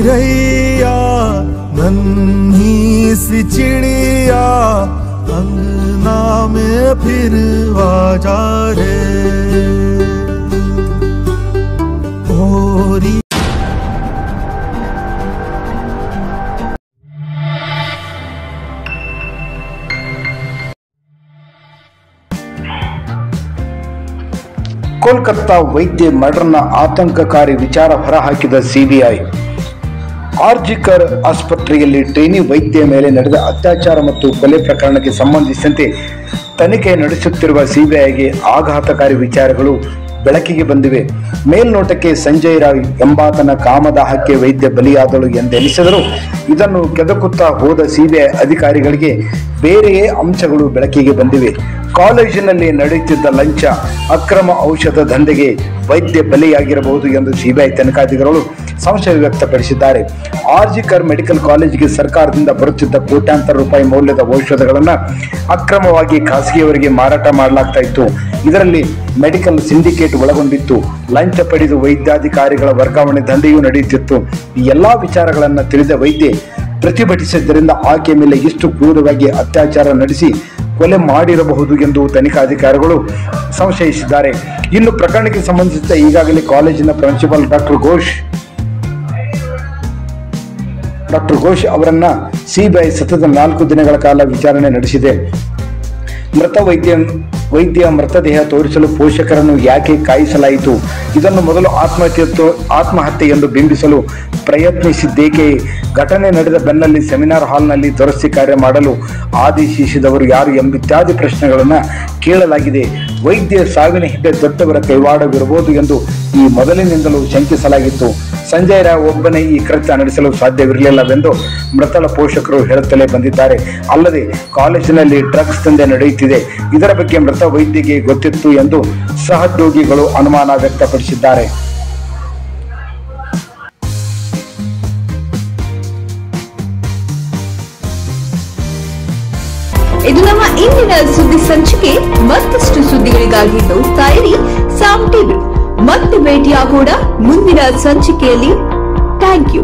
चिरैया नन्ही सी चिड़िया अंगना में फिर आजा रे ओरी। ಕೋಲ್ಕತ್ತಾ ವೈದ್ಯ ಮರ್ಡರ್ನ ಆತಂಕಕಾರಿ ವಿಚಾರ ಹೊರಹಾಕಿದ ಸಿಬಿಐ. ಆರ್ಜಿಕರ್ ಆಸ್ಪತ್ರೆಯಲ್ಲಿ ಟ್ರೇನಿ ವೈದ್ಯ ಮೇಲೆ ನಡೆದ ಅತ್ಯಾಚಾರ ಮತ್ತು ಕೊಲೆ ಪ್ರಕರಣಕ್ಕೆ ಸಂಬಂಧಿಸಿದಂತೆ ತನಿಖೆ ನಡೆಸುತ್ತಿರುವ ಸಿಬಿಐಗೆ ಆಘಾತಕಾರಿ ವಿಚಾರಗಳು ಬೆಳಕಿಗೆ ಬಂದಿವೆ. ಮೇಲ್ನೋಟಕ್ಕೆ ಸಂಜಯ್ ರಾವ್ ಎಂಬಾತನ ಕಾಮದಾಹಕ್ಕೆ ವೈದ್ಯ ಬಲಿಯಾದಳು ಎಂದೆನಿಸಿದರೂ ಇದನ್ನು ಕೆದಕುತ್ತಾ ಹೋದ ಸಿಬಿಐ ಅಧಿಕಾರಿಗಳಿಗೆ ಬೇರೆಯೇ ಅಂಶಗಳು ಬೆಳಕಿಗೆ ಬಂದಿವೆ. ಕಾಲೇಜಿನಲ್ಲಿ ನಡೆಯುತ್ತಿದ್ದ ಲಂಚ, ಅಕ್ರಮ ಔಷಧ ದಂಧೆಗೆ ವೈದ್ಯ ಬಲಿಯಾಗಿರಬಹುದು ಎಂದು ಸಿಬಿಐ ತನಿಖಾಧಿಕಾರಿಗಳು ಸಂಶಯ ವ್ಯಕ್ತಪಡಿಸಿದ್ದಾರೆ. ಆರ್ಜಿಕರ್ ಮೆಡಿಕಲ್ ಕಾಲೇಜಿಗೆ ಸರ್ಕಾರದಿಂದ ಬರುತ್ತಿದ್ದ ಕೋಟ್ಯಾಂತರ ರೂಪಾಯಿ ಮೌಲ್ಯದ ಔಷಧಗಳನ್ನು ಅಕ್ರಮವಾಗಿ ಖಾಸಗಿಯವರಿಗೆ ಮಾರಾಟ ಮಾಡಲಾಗ್ತಾ ಇತ್ತು. ಇದರಲ್ಲಿ ಮೆಡಿಕಲ್ ಸಿಂಡಿಕೇಟ್ ಒಳಗೊಂಡಿತ್ತು. ಲಂಚ ಪಡೆದು ವೈದ್ಯಾಧಿಕಾರಿಗಳ ವರ್ಗಾವಣೆ ದಂಧೆಯೂ ನಡೆಯುತ್ತಿತ್ತು. ಈ ಎಲ್ಲಾ ವಿಚಾರಗಳನ್ನು ತಿಳಿದ ವೈದ್ಯೆ ಪ್ರತಿಭಟಿಸಿದ್ದರಿಂದ ಆಕೆಯ ಮೇಲೆ ಇಷ್ಟು ಕ್ರೂರವಾಗಿ ಅತ್ಯಾಚಾರ ನಡೆಸಿ ಕೊಲೆ ಮಾಡಿರಬಹುದು ಎಂದು ತನಿಖಾಧಿಕಾರಿಗಳು ಸಂಶಯಿಸಿದ್ದಾರೆ. ಇನ್ನು ಪ್ರಕರಣಕ್ಕೆ ಸಂಬಂಧಿಸಿದ ಈಗಾಗಲೇ ಕಾಲೇಜಿನ ಪ್ರಿನ್ಸಿಪಾಲ್ ಡಾಕ್ಟರ್ ಘೋಷ್ ಅವರನ್ನ ಸಿಬಿಐ ಸತತ 4 ದಿನಗಳ ಕಾಲ ವಿಚಾರಣೆ ನಡೆಸಿದೆ. ಮೃತ ವೈದ್ಯ ಮೃತದೇಹ ತೋರಿಸಲು ಪೋಷಕರನ್ನು ಯಾಕೆ ಕಾಯಿಸಲಾಯಿತು? ಇದನ್ನು ಮೊದಲು ಆತ್ಮಹತ್ಯೆ ಎಂದು ಬಿಂಬಿಸಲು ಪ್ರಯತ್ನಿಸಿದ್ದೇಕೆ? ಘಟನೆ ನಡೆದ ಬೆನ್ನಲ್ಲಿ ಸೆಮಿನಾರ್ ಹಾಲ್ನಲ್ಲಿ ದುರಸ್ತಿ ಕಾರ್ಯ ಮಾಡಲು ಆದೇಶಿಸಿದವರು ಯಾರು ಎಂಬಿತ್ಯಾದಿ ಪ್ರಶ್ನೆಗಳನ್ನು ಕೇಳಲಾಗಿದೆ. ವೈದ್ಯ ಸಾವಿನ ಹಿಂದೆ ದೊಡ್ಡವರ ಕೈವಾಡವಿರಬಹುದು ಎಂದು ಈ ಮೊದಲಿನಿಂದಲೂ ಶಂಕಿಸಲಾಗಿತ್ತು. ಸಂಜಯ್ ರಾವ್ ಒಬ್ಬನೇ ಈ ಕೃತ್ಯ ನಡೆಸಲು ಸಾಧ್ಯವಿರಲಿಲ್ಲವೆಂದು ಮೃತಳ ಪೋಷಕರು ಹೇಳುತ್ತಲೇ ಬಂದಿದ್ದಾರೆ. ಅಲ್ಲದೆ ಕಾಲೇಜಿನಲ್ಲಿ ಡ್ರಗ್ಸ್ ದಂಧೆ ನಡೆಯುತ್ತಿದೆ, ಇದರ ಬಗ್ಗೆ ಮೃತ ವೈದ್ಯಗೆ ಗೊತ್ತಿತ್ತು ಎಂದು ಸಹೋದ್ಯೋಗಿಗಳು ಅನುಮಾನ ವ್ಯಕ್ತಪಡಿಸಿದ್ದಾರೆ. ಇದು ನಮ್ಮ ಇಂದಿನ ಸುದ್ದಿ ಸಂಚಿಕೆ. ಮತ್ತಷ್ಟು ಸುದ್ದಿಗಳಿಗಾಗಿ ನೋಡ್ತಾ ಇರಿ ಸಾಮ್ ಟಿವಿ. ಮತ್ತೆ ಭೇಟಿಯಾಗೋಣ ಮುಂದಿನ ಸಂಚಿಕೆಯಲ್ಲಿ. Thank you.